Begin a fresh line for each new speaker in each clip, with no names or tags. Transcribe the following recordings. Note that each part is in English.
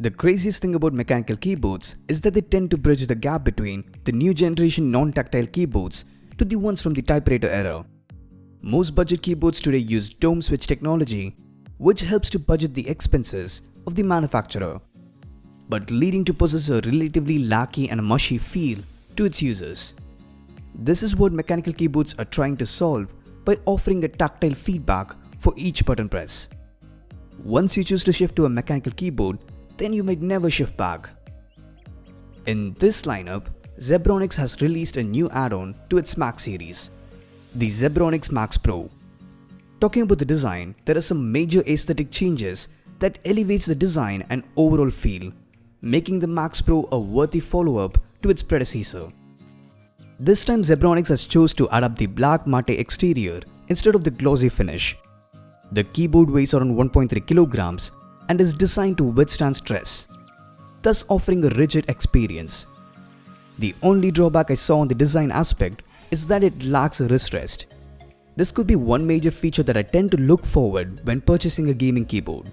The craziest thing about mechanical keyboards is that they tend to bridge the gap between the new generation non-tactile keyboards to the ones from the typewriter era. Most budget keyboards today use dome switch technology, which helps to budget the expenses of the manufacturer, but leading to possess a relatively lacky and mushy feel to its users. This is what mechanical keyboards are trying to solve by offering a tactile feedback for each button press. Once you choose to shift to a mechanical keyboard, then you might never shift back. In this lineup, Zebronics has released a new add-on to its Mac series, the Zebronics Max PRO. Talking about the design, there are some major aesthetic changes that elevates the design and overall feel, making the Max PRO a worthy follow-up to its predecessor. This time Zebronics has chose to adapt the black matte exterior instead of the glossy finish. The keyboard weighs around 1.3 kilograms and is designed to withstand stress, thus offering a rigid experience. The only drawback I saw on the design aspect is that it lacks a wrist rest. This could be one major feature that I tend to look forward when purchasing a gaming keyboard.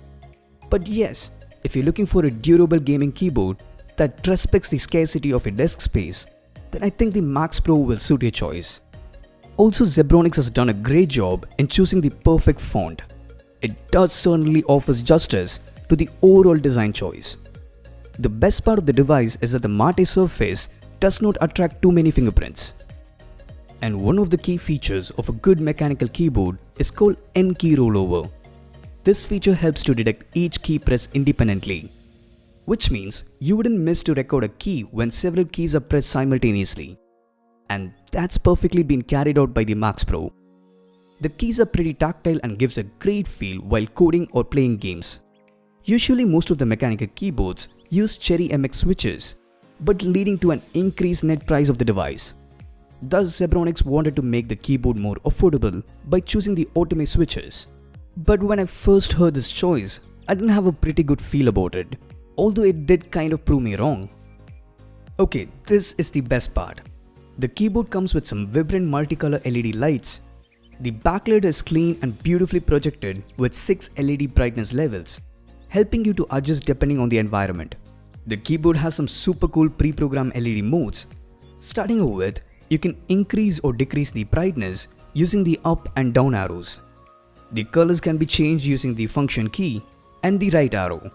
But yes, if you're looking for a durable gaming keyboard that respects the scarcity of your desk space, then I think the Max PRO will suit your choice. Also, Zebronics has done a great job in choosing the perfect font. It does certainly offers justice to the overall design choice. The best part of the device is that the matte surface does not attract too many fingerprints. And one of the key features of a good mechanical keyboard is called N-key rollover. This feature helps to detect each key press independently, which means you wouldn't miss to record a key when several keys are pressed simultaneously. And that's perfectly been carried out by the Max PRO. The keys are pretty tactile and gives a great feel while coding or playing games. Usually most of the mechanical keyboards use Cherry MX switches, but leading to an increased net price of the device. Thus Zebronics wanted to make the keyboard more affordable by choosing the Otome switches. But when I first heard this choice, I didn't have a pretty good feel about it, although it did kind of prove me wrong. Okay, this is the best part. The keyboard comes with some vibrant multicolor LED lights. The backlit is clean and beautifully projected with 6 LED brightness levels, helping you to adjust depending on the environment. The keyboard has some super cool pre-programmed LED modes. Starting over with, you can increase or decrease the brightness using the up and down arrows. The colors can be changed using the function key and the right arrow.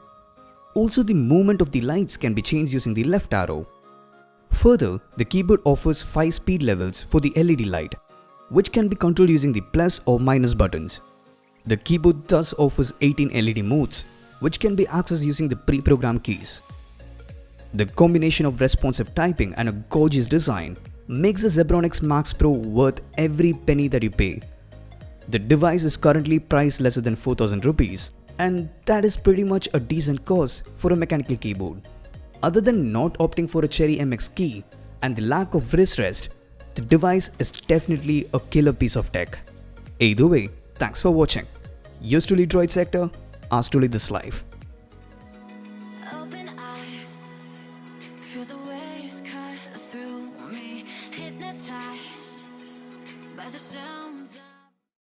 Also, the movement of the lights can be changed using the left arrow. Further, the keyboard offers 5 speed levels for the LED light, which can be controlled using the plus or minus buttons. The keyboard thus offers 18 LED modes, which can be accessed using the pre-programmed keys. The combination of responsive typing and a gorgeous design makes the Zebronics Max PRO worth every penny that you pay. The device is currently priced lesser than 4,000 rupees, and that is pretty much a decent cost for a mechanical keyboard. Other than not opting for a Cherry MX key and the lack of wrist rest, the device is definitely a killer piece of tech. Either way, thanks for watching. Yours truly Droid Sector, ours truly this life.
Open eye, feel the waves cut through me, hypnotized by the sound